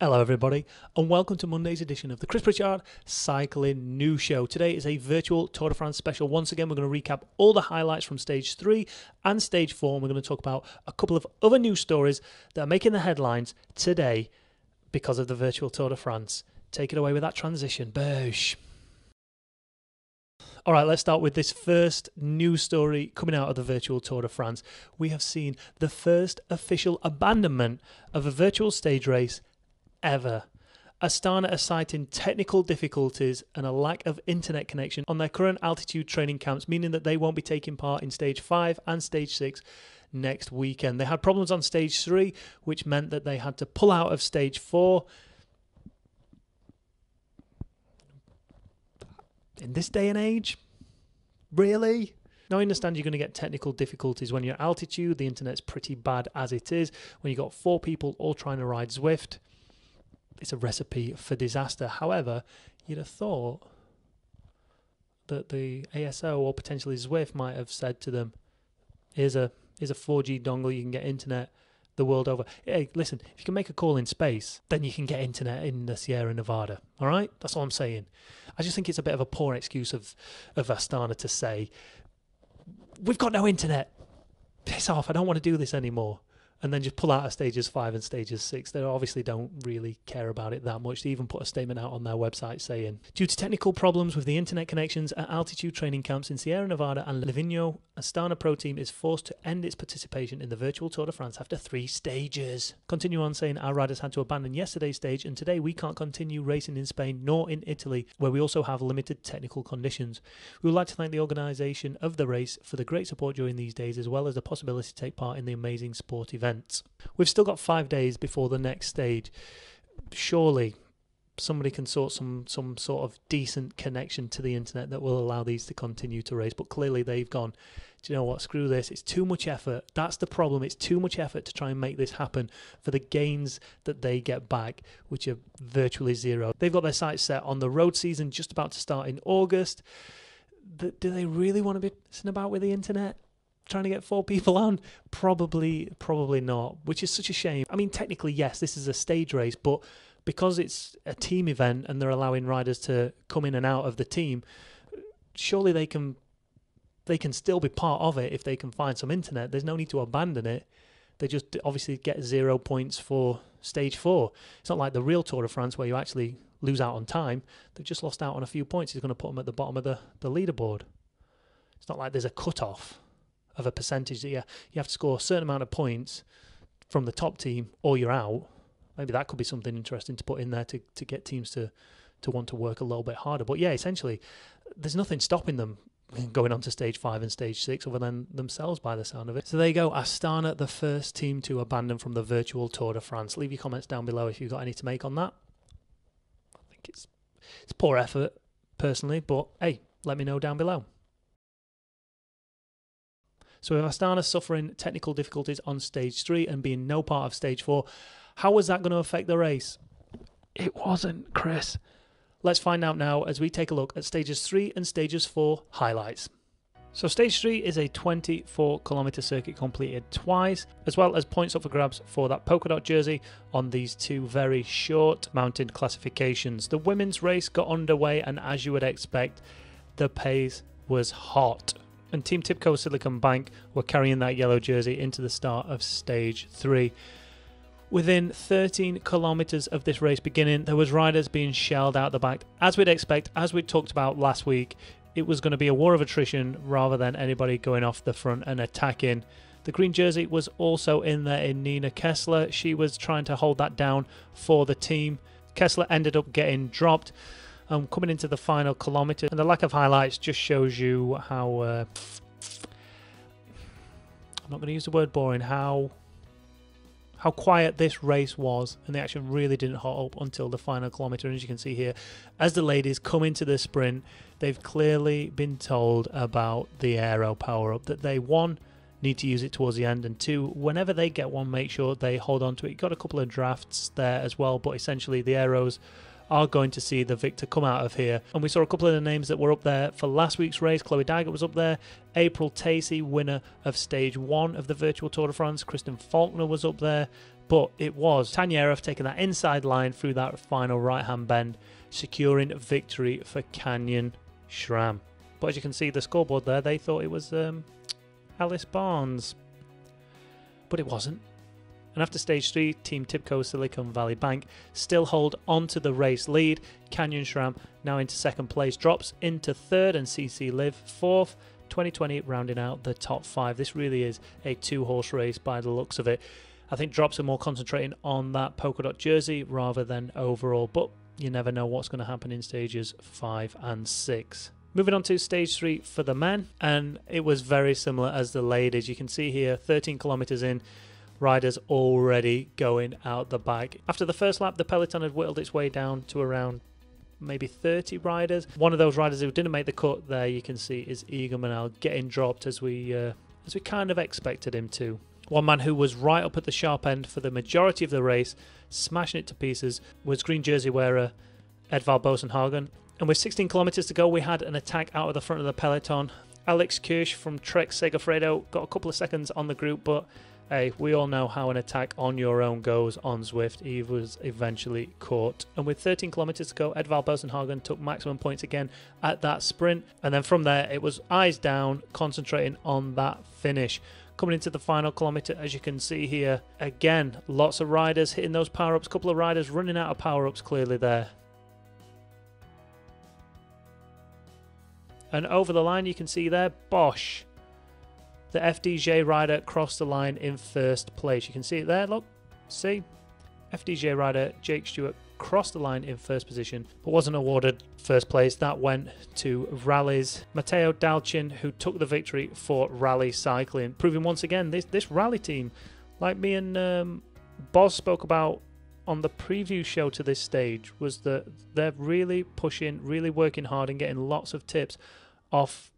Hello everybody and welcome to Monday's edition of the Pritchard Cycling News Show. Today is a virtual Tour de France special. Once again, we're going to recap all the highlights from Stage 3 and Stage 4, and we're going to talk about a couple of other news stories that are making the headlines today because of the virtual Tour de France. Take it away with that transition. Boosh. All right, let's start with this first news story coming out of the virtual Tour de France. We have seen the first official abandonment of a virtual stage race ever. Astana are citing technical difficulties and a lack of internet connection on their current altitude training camps, meaning that they won't be taking part in Stage 5 and Stage 6 next weekend. They had problems on Stage 3, which meant that they had to pull out of Stage 4. In this day and age? Really? Now, I understand you're going to get technical difficulties when you're at altitude. The internet's pretty bad as it is. When you've got 4 people all trying to ride Zwift, it's a recipe for disaster. However, you'd have thought that the ASO or potentially Zwift might have said to them, here's a 4G dongle, you can get internet the world over. Hey, listen, if you can make a call in space, then you can get internet in the Sierra Nevada. All right? That's all I'm saying. I just think it's a bit of a poor excuse of Astana to say, we've got no internet. Piss off. I don't want to do this anymore. And then just pull out of Stages 5 and Stages 6. They obviously don't really care about it that much. They even put a statement out on their website saying, due to technical problems with the internet connections at altitude training camps in Sierra Nevada and Livigno, Astana Pro Team is forced to end its participation in the virtual Tour de France after 3 stages. Continue on saying, our riders had to abandon yesterday's stage and today we can't continue racing in Spain nor in Italy, where we also have limited technical conditions. We would like to thank the organisation of the race for the great support during these days, as well as the possibility to take part in the amazing sport event. We've still got 5 days before the next stage. Surely somebody can sort some sort of decent connection to the internet that will allow these to continue to race. But clearly they've gone, do you know what, screw this. It's too much effort. That's the problem. It's too much effort to try and make this happen for the gains that they get back, which are virtually zero. They've got their sights set on the road season just about to start in August. Do they really want to be messing about with the internet? Trying to get 4 people on? Probably not, which is such a shame. I mean, technically, yes, this is a stage race, but because it's a team event and they're allowing riders to come in and out of the team, surely they can still be part of it if they can find some internet. There's no need to abandon it. They just obviously get 0 points for Stage 4. It's not like the real Tour de France where you actually lose out on time. They've just lost out on a few points. It's going to put them at the bottom of the leaderboard. It's not like there's a cut-off of a percentage that you have to score a certain amount of points from the top team or you're out. Maybe that could be something interesting to put in there to get teams to want to work a little bit harder. But yeah, essentially, there's nothing stopping them going on to Stage 5 and Stage 6 other than themselves by the sound of it. So there you go, Astana, the first team to abandon from the virtual Tour de France. Leave your comments down below if you've got any to make on that. I think it's poor effort, personally, but hey, let me know down below. So with Astana suffering technical difficulties on Stage 3 and being no part of Stage 4, how was that going to affect the race? It wasn't, Chris. Let's find out now as we take a look at Stages 3 and Stages 4 highlights. So Stage 3 is a 24-kilometer circuit completed twice, as well as points up for grabs for that polka dot jersey on these 2 very short mountain classifications. The women's race got underway and as you would expect, the pace was hot. And Team Tipco Silicon Bank were carrying that yellow jersey into the start of Stage 3. Within 13 kilometres of this race beginning, there was riders being shelled out the back. As we'd expect, as we talked about last week, it was going to be a war of attrition rather than anybody going off the front and attacking. The green jersey was also in there in Nina Kessler. She was trying to hold that down for the team. Kessler ended up getting dropped. Coming into the final kilometre, and the lack of highlights just shows you how I'm not going to use the word boring, how quiet this race was, and the action really didn't hot up until the final kilometre. And as you can see here, as the ladies come into the sprint, they've clearly been told about the aero power up, that they, 1, need to use it towards the end, and 2, whenever they get one, make sure they hold on to it. You've got a couple of drafts there as well, but essentially the aeros are going to see the victor come out of here. And we saw a couple of the names that were up there for last week's race. Chloe Dygert was up there. April Tacey, winner of stage 1 of the Virtual Tour de France. Kristen Faulkner was up there. But it was Tanyerov taking that inside line through that final right-hand bend, securing victory for Canyon SRAM. But as you can see, the scoreboard there, they thought it was Alice Barnes. But it wasn't. And after stage 3, Team Tipco Silicon Valley Bank still hold on to the race lead. Canyon SRAM now into second place, drops into third, and CC Liv fourth. 2020 rounding out the top 5. This really is a 2-horse race by the looks of it. I think drops are more concentrating on that polka dot jersey rather than overall, but you never know what's going to happen in stages 5 and 6. Moving on to stage 3 for the men, and it was very similar as the ladies. You can see here 13 kilometers in, riders already going out the back. After the first lap, the peloton had whittled its way down to around maybe 30 riders. One of those riders who didn't make the cut there, you can see, is Igor Manal getting dropped as we kind of expected him to. One man who was right up at the sharp end for the majority of the race, smashing it to pieces, was green jersey wearer Edvald Bosenhagen. And with 16 kilometers to go, we had an attack out of the front of the peloton. Alex Kirsch from Trek Segafredo got a couple of seconds on the group, but hey, we all know how an attack on your own goes on Zwift. He was eventually caught. And with 13 kilometers to go, Edvald Bosenhagen took maximum points again at that sprint. And then from there, it was eyes down, concentrating on that finish. Coming into the final kilometre, as you can see here, again, lots of riders hitting those power-ups. A couple of riders running out of power-ups clearly there. And over the line, you can see there, Bosch. The FDJ rider crossed the line in first place. You can see it there, look, see? FDJ rider Jake Stewart crossed the line in first position, but wasn't awarded first place. That went to Rally's Matteo Dalcin, who took the victory for Rally Cycling, proving once again this Rally team, like me and Boz spoke about on the preview show to this stage, was that they're really pushing, really working hard and getting lots of tips off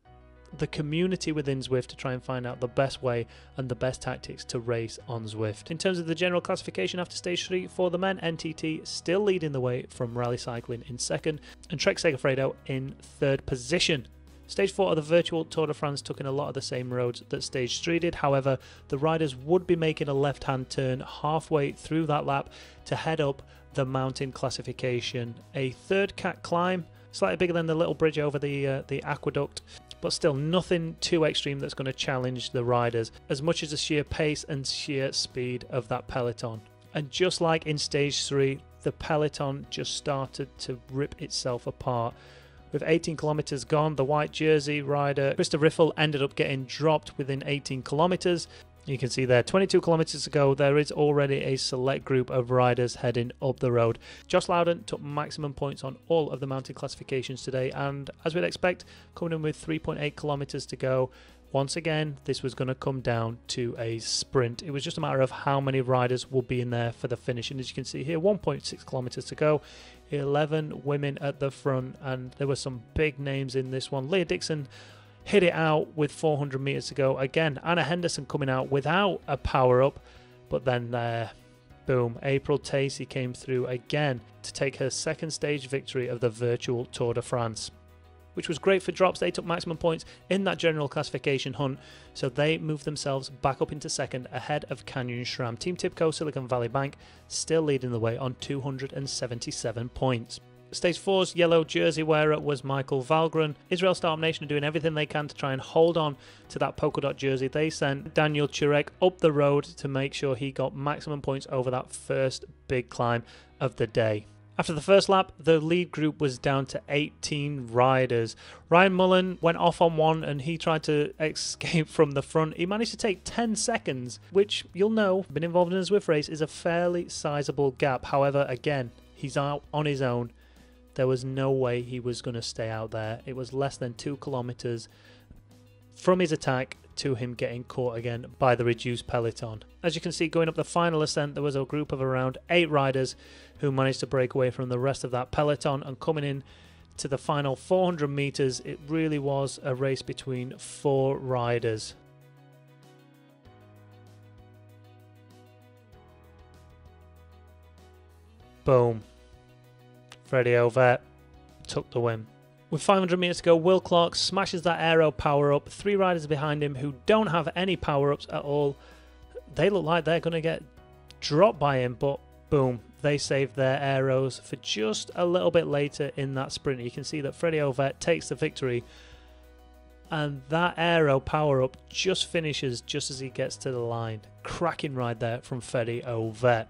the community within Zwift to try and find out the best way and the best tactics to race on Zwift. In terms of the general classification after stage 3 for the men, NTT still leading the way from Rally Cycling in second and Trek Segafredo in third position. Stage 4 of the Virtual Tour de France took in a lot of the same roads that stage 3 did. However, the riders would be making a left-hand turn halfway through that lap to head up the mountain classification. A third cat climb, slightly bigger than the little bridge over the aqueduct, but still nothing too extreme that's going to challenge the riders as much as the sheer pace and sheer speed of that peloton. And just like in stage 3, the peloton just started to rip itself apart. With 18 kilometers gone, the white jersey rider Krista Riffel ended up getting dropped within 18 kilometers. You can see there, 22 kilometers to go, there is already a select group of riders heading up the road. Josh Loudon took maximum points on all of the mountain classifications today, and as we'd expect, coming in with 3.8 kilometers to go, once again, this was going to come down to a sprint. It was just a matter of how many riders will be in there for the finish, and as you can see here, 1.6 kilometers to go, 11 women at the front, and there were some big names in this one. Leah Dixon hit it out with 400 meters to go. Again, Anna Henderson coming out without a power-up, but then boom, April Tacey came through again to take her second stage victory of the Virtual Tour de France, which was great for drops. They took maximum points in that general classification hunt, so they moved themselves back up into second ahead of Canyon SRAM. Team Tipco Silicon Valley Bank still leading the way on 277 points. Stage 4's yellow jersey wearer was Michael Valgren. Israel Startup Nation are doing everything they can to try and hold on to that polka dot jersey. They sent Daniel Chirek up the road to make sure he got maximum points over that first big climb of the day. After the first lap, the lead group was down to 18 riders. Ryan Mullen went off on one and he tried to escape from the front. He managed to take 10 seconds, which you'll know, been involved in a Zwift race, is a fairly sizable gap. However, again, he's out on his own. There was no way he was going to stay out there. It was less than 2 kilometers from his attack to him getting caught again by the reduced peloton. As you can see, going up the final ascent, there was a group of around 8 riders who managed to break away from the rest of that peloton, and coming in to the final 400 meters, it really was a race between 4 riders. Boom. Freddie Ovett took the win. With 500 metres to go, Will Clark smashes that aero power-up. 3 riders behind him who don't have any power-ups at all. They look like they're going to get dropped by him, but boom, they saved their aeros for just a little bit later in that sprint. You can see that Freddie Ovett takes the victory, and that aero power-up just finishes just as he gets to the line. Cracking ride there from Freddie Ovett.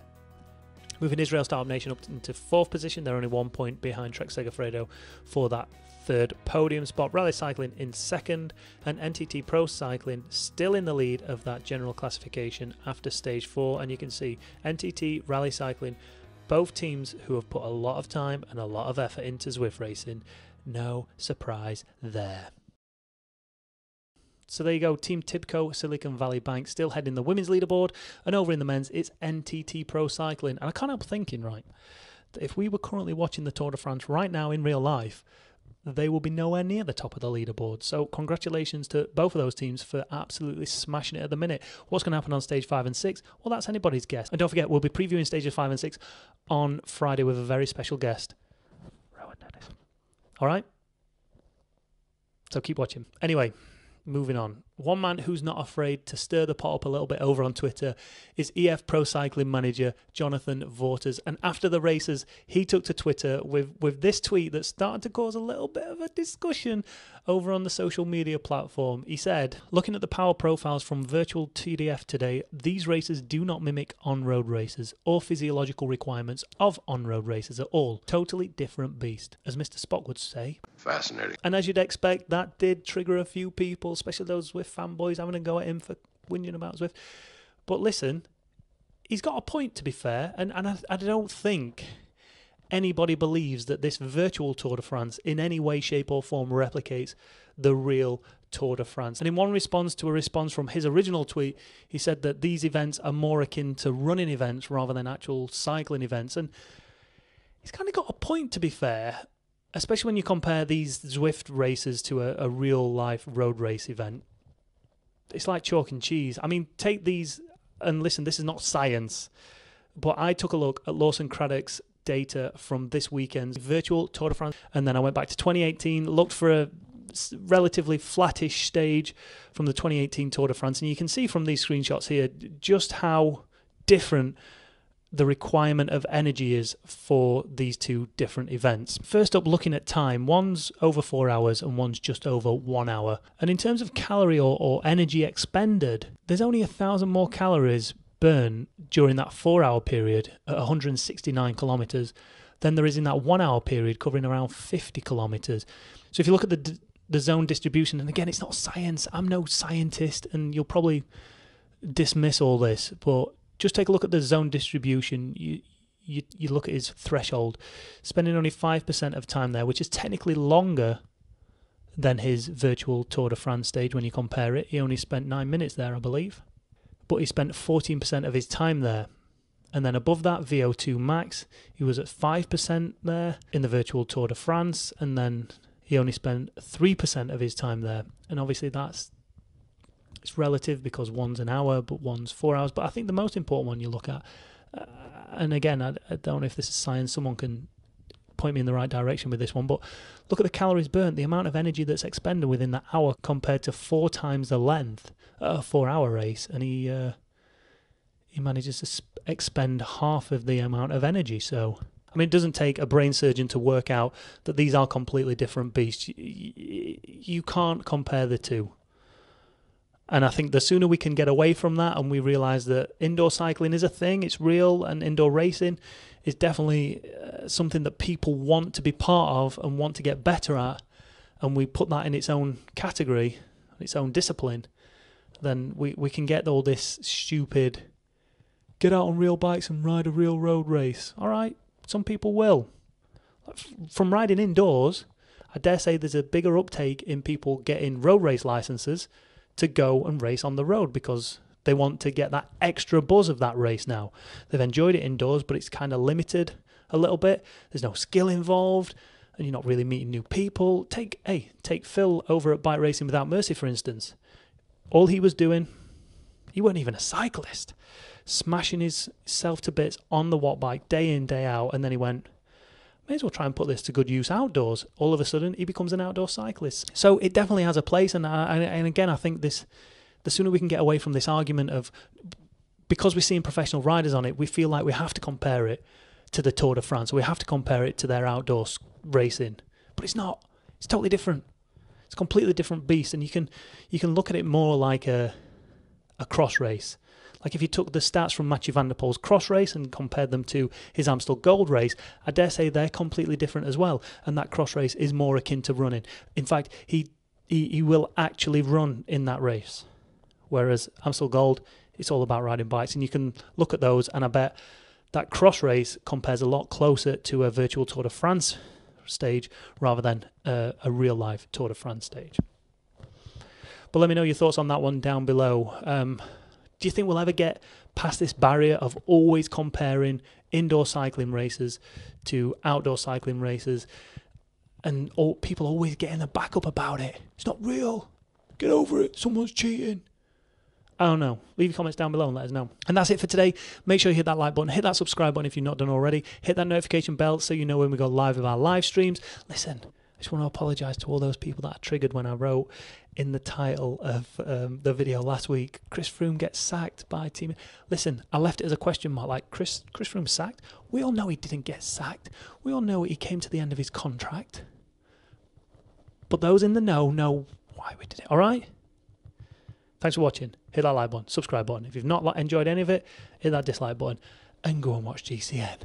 Moving Israel Startup Nation up into 4th position. They're only 1 point behind Trek Segafredo for that 3rd podium spot. Rally Cycling in 2nd, and NTT Pro Cycling still in the lead of that general classification after stage 4. And you can see NTT, Rally Cycling, both teams who have put a lot of time and a lot of effort into Zwift racing. No surprise there. So there you go, Team Tibco, Silicon Valley Bank, still heading the women's leaderboard, and over in the men's, it's NTT Pro Cycling. And I can't help thinking, right, that if we were currently watching the Tour de France right now in real life, they will be nowhere near the top of the leaderboard. So congratulations to both of those teams for absolutely smashing it at the minute. What's going to happen on stage 5 and 6? Well, that's anybody's guess. And don't forget, we'll be previewing stages 5 and 6 on Friday with a very special guest, Rowan Dennis. All right? So keep watching. Anyway, moving on. One man who's not afraid to stir the pot up a little bit over on Twitter is EF Pro Cycling manager Jonathan Vaughters. And after the races, he took to Twitter with this tweet that started to cause a little bit of a discussion over on the social media platform. He said, looking at the power profiles from virtual TDF today, these races do not mimic on-road races or physiological requirements of on-road races at all. Totally different beast, as Mr. Spock would say. Fascinating. And as you'd expect, that did trigger a few people, especially those Zwift fanboys having a go at him for whinging about Zwift. But listen, he's got a point, to be fair, and I don't think anybody believes that this virtual Tour de France in any way, shape or form replicates the real Tour de France. And in one response to a response from his original tweet, he said that these events are more akin to running events rather than actual cycling events. And he's kind of got a point, to be fair, especially when you compare these Zwift races to a real-life road race event. It's like chalk and cheese. I mean, take these, and listen, this is not science, but I took a look at Lawson Craddock's data from this weekend's virtual Tour de France, and then I went back to 2018, looked for a relatively flattish stage from the 2018 Tour de France, and you can see from these screenshots here just how different the requirement of energy is for these two different events. First up, looking at time, one's over 4 hours and one's just over 1 hour. And in terms of calorie or energy expended, there's only 1,000 more calories burned during that 4 hour period at 169 kilometers than there is in that 1 hour period covering around 50 kilometers. So if you look at the zone distribution, and again, it's not science, I'm no scientist, and you'll probably dismiss all this, but just take a look at the zone distribution. You look at his threshold, spending only 5% of time there, which is technically longer than his virtual Tour de France stage when you compare it. He only spent 9 minutes there, I believe. But he spent 14% of his time there. And then above that, VO2 max, he was at 5% there in the virtual Tour de France, and then he only spent 3% of his time there. And obviously it's relative because one's an hour, but one's 4 hours. But I think the most important one you look at, and again, I don't know if this is science, someone can point me in the right direction with this one, but look at the calories burnt, the amount of energy that's expended within that hour compared to 4 times the length of a 4 hour race. And he manages to expend half of the amount of energy. So, I mean, it doesn't take a brain surgeon to work out that these are completely different beasts. You can't compare the two. And I think the sooner we can get away from that and we realise that indoor cycling is a thing, it's real, and indoor racing is definitely something that people want to be part of and want to get better at, and we put that in its own category, its own discipline, then we can get all this stupid, get out on real bikes and ride a real road race. All right, some people will. From riding indoors, I dare say there's a bigger uptake in people getting road race licenses to go and race on the road because they want to get that extra buzz of that race now. They've enjoyed it indoors, but it's kind of limited a little bit. There's no skill involved, and you're not really meeting new people. Take Phil over at Bike Racing Without Mercy, for instance. All he was doing, he wasn't even a cyclist, smashing himself to bits on the watt bike day in, day out, and then he went, may as well try and put this to good use outdoors. All of a sudden, he becomes an outdoor cyclist. So it definitely has a place. And again, I think the sooner we can get away from this argument of, because we're seeing professional riders on it, we feel like we have to compare it to the Tour de France. We have to compare it to their outdoor racing. But it's not. It's totally different. It's a completely different beast. And you can look at it more like a cross race. Like if you took the stats from Mathieu van der Poel's cross race and compared them to his Amstel Gold race, I dare say they're completely different as well. And that cross race is more akin to running. In fact, he will actually run in that race. Whereas Amstel Gold, it's all about riding bikes. And you can look at those, and I bet that cross race compares a lot closer to a virtual Tour de France stage rather than a real life Tour de France stage. But let me know your thoughts on that one down below. Do you think we'll ever get past this barrier of always comparing indoor cycling races to outdoor cycling races, and people always getting a back up about it? It's not real. Get over it. Someone's cheating. I don't know. Leave your comments down below and let us know. And that's it for today. Make sure you hit that like button, hit that subscribe button if you've not done already, hit that notification bell so you know when we go live with our live streams. Listen, I just want to apologise to all those people that are triggered when I wrote in the title of the video last week, Chris Froome gets sacked by team. Listen, I left it as a question mark, like Chris Froome sacked? We all know he didn't get sacked. We all know he came to the end of his contract. But those in the know why we did it, all right? Thanks for watching. Hit that like button, subscribe button. If you've not enjoyed any of it, hit that dislike button and go and watch GCN.